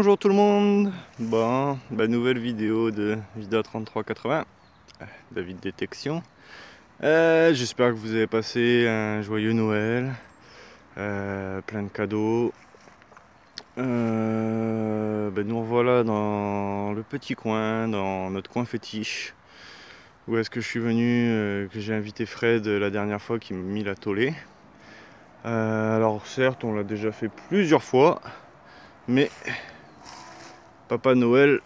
Bonjour tout le monde. Bon, nouvelle vidéo de Vida 3380, David Détection. J'espère que vous avez passé un joyeux Noël, plein de cadeaux. Nous revoilà dans le petit coin, dans notre coin fétiche. Où est-ce que je suis venu, que j'ai invité Fred la dernière fois qui m'a mis la tollée. Alors certes, on l'a déjà fait plusieurs fois, mais Papa Noël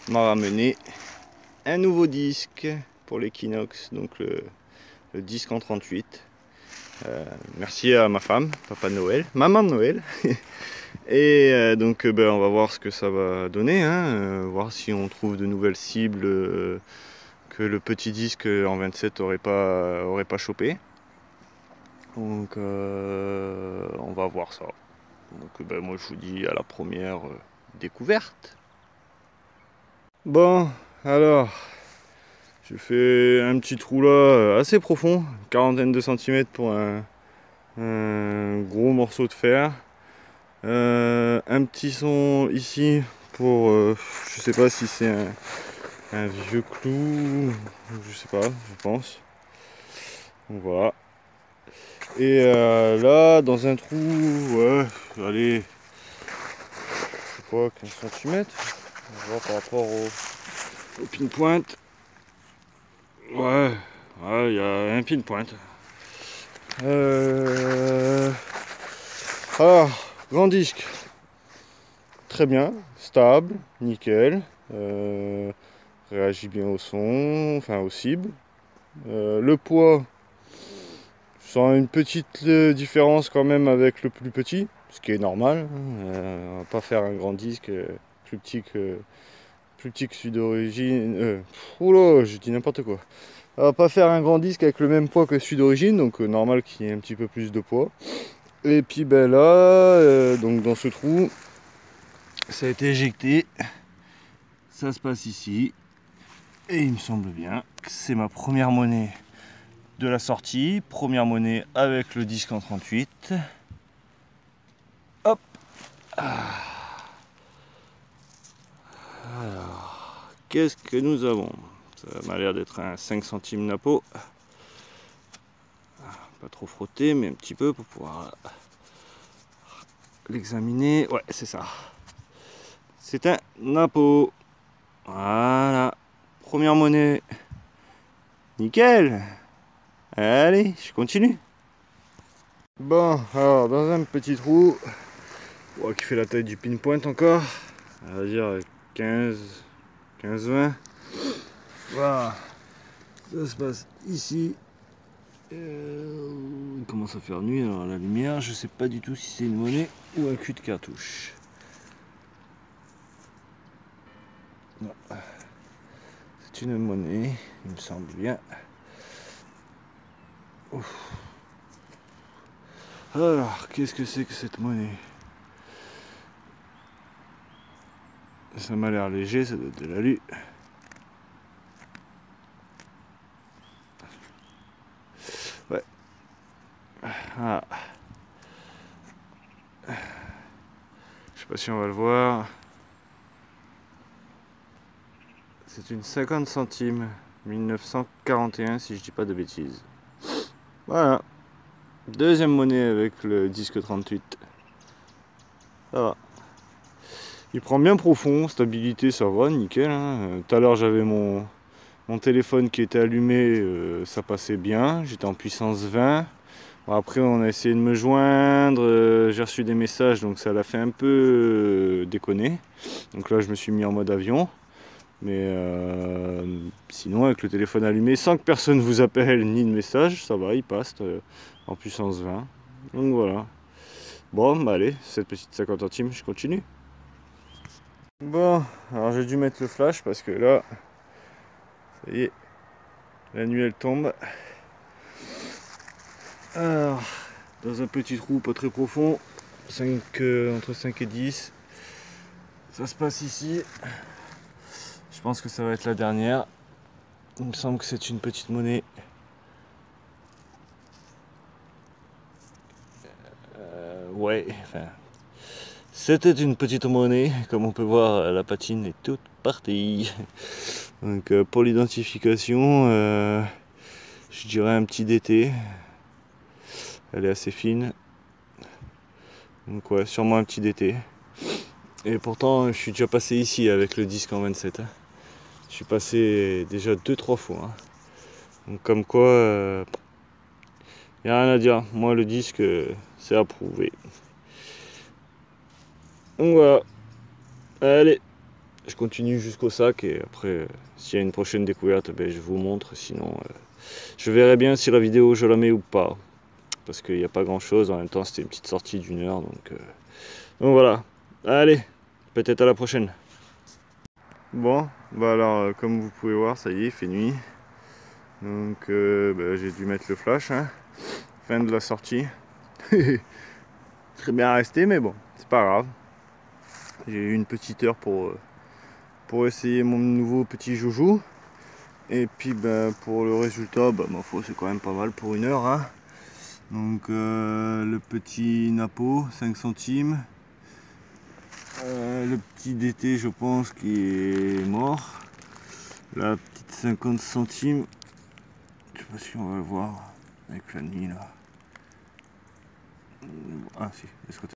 m'a ramené un nouveau disque pour l'Equinox, donc le disque en 38. Merci à ma femme, Papa Noël, Maman Noël. Et on va voir ce que ça va donner, hein, voir si on trouve de nouvelles cibles que le petit disque en 27 aurait pas chopé. Donc on va voir ça. Donc moi je vous dis à la première découverte. Bon, alors, j'ai fait un petit trou là assez profond, une quarantaine de centimètres pour un gros morceau de fer. Un petit son ici pour, je sais pas si c'est un vieux clou, je sais pas, je pense. Donc voilà. Et là, dans un trou, ouais, allez, c'est quoi, 15 centimètres. On va voir par rapport au pinpoint. Ouais, il y a un pinpoint. Alors, grand disque. Très bien, stable, nickel. Réagit bien au son, enfin au cible. Le poids, je sens une petite différence quand même avec le plus petit, ce qui est normal. On va pas faire un grand disque plus petit que celui d'origine. Oula, je dis n'importe quoi. On va pas faire un grand disque avec le même poids que celui d'origine, donc normal qu'il y ait un petit peu plus de poids. Et puis là, donc dans ce trou, ça a été éjecté. Ça se passe ici. Et il me semble bien que c'est ma première monnaie de la sortie. Première monnaie avec le disque en 38. Hop. Alors, qu'est-ce que nous avons? Ça m'a l'air d'être un 5 centimes Napo. Pas trop frotté, mais un petit peu pour pouvoir l'examiner. Ouais, c'est ça. C'est un Napo. Voilà. Première monnaie. Nickel. Allez, je continue. Bon, alors dans un petit trou qui fait la taille du pinpoint encore, on va dire 15-20. Voilà, ça se passe ici. Il commence à faire nuit, alors la lumière, je sais pas du tout si c'est une monnaie ou un cul de cartouche. Non. C'est une monnaie, il me semble bien. Ouf. Alors, qu'est-ce que c'est que cette monnaie? Ça m'a l'air léger, ça doit être de l'alu. Ouais. Ah. Je sais pas si on va le voir. C'est une 50 centimes, 1941 si je dis pas de bêtises. Voilà. Deuxième monnaie avec le disque 38. Ça va. Il prend bien profond, stabilité ça va, nickel. Hein. Tout à l'heure j'avais mon téléphone qui était allumé, ça passait bien. J'étais en puissance 20. Bon, après on a essayé de me joindre, j'ai reçu des messages donc ça l'a fait un peu déconner. Donc là je me suis mis en mode avion. Mais sinon avec le téléphone allumé, sans que personne vous appelle ni de message, ça va, il passe en puissance 20. Donc voilà. Bon, allez, cette petite 50 centimes, je continue. Bon, alors j'ai dû mettre le flash parce que là, ça y est, la nuit elle tombe. Alors, dans un petit trou pas très profond, entre 5 et 10, ça se passe ici. Je pense que ça va être la dernière. Il me semble que c'est une petite monnaie. Ouais, enfin, C'était une petite monnaie, comme on peut voir la patine est toute partie. Donc pour l'identification, je dirais un petit DT. Elle est assez fine. Donc ouais, sûrement un petit DT. Et pourtant je suis déjà passé ici avec le disque en 27. Je suis passé déjà 2-3 fois. Hein. Donc comme quoi, y a rien à dire. Moi le disque, c'est approuvé. Donc voilà. Allez, je continue jusqu'au sac et après, s'il y a une prochaine découverte, ben, je vous montre. Sinon, je verrai bien si la vidéo je la mets ou pas. Parce qu'il n'y a pas grand chose. En même temps, c'était une petite sortie d'1 heure. Donc voilà. Allez, peut-être à la prochaine. Bon, bah alors, comme vous pouvez voir, ça y est, il fait nuit. Donc, bah, j'ai dû mettre le flash. Hein. Fin de la sortie. Très bien resté, mais bon, c'est pas grave. J'ai eu une petite heure pour essayer mon nouveau petit joujou. Et puis ben, pour le résultat, bah, ma foi, c'est quand même pas mal pour 1 heure. Hein. Donc le petit Napo, 5 centimes. Le petit DT, je pense, qui est mort. La petite 50 centimes. Je sais pas si on va le voir avec la nuit là. Ah si, est-ce que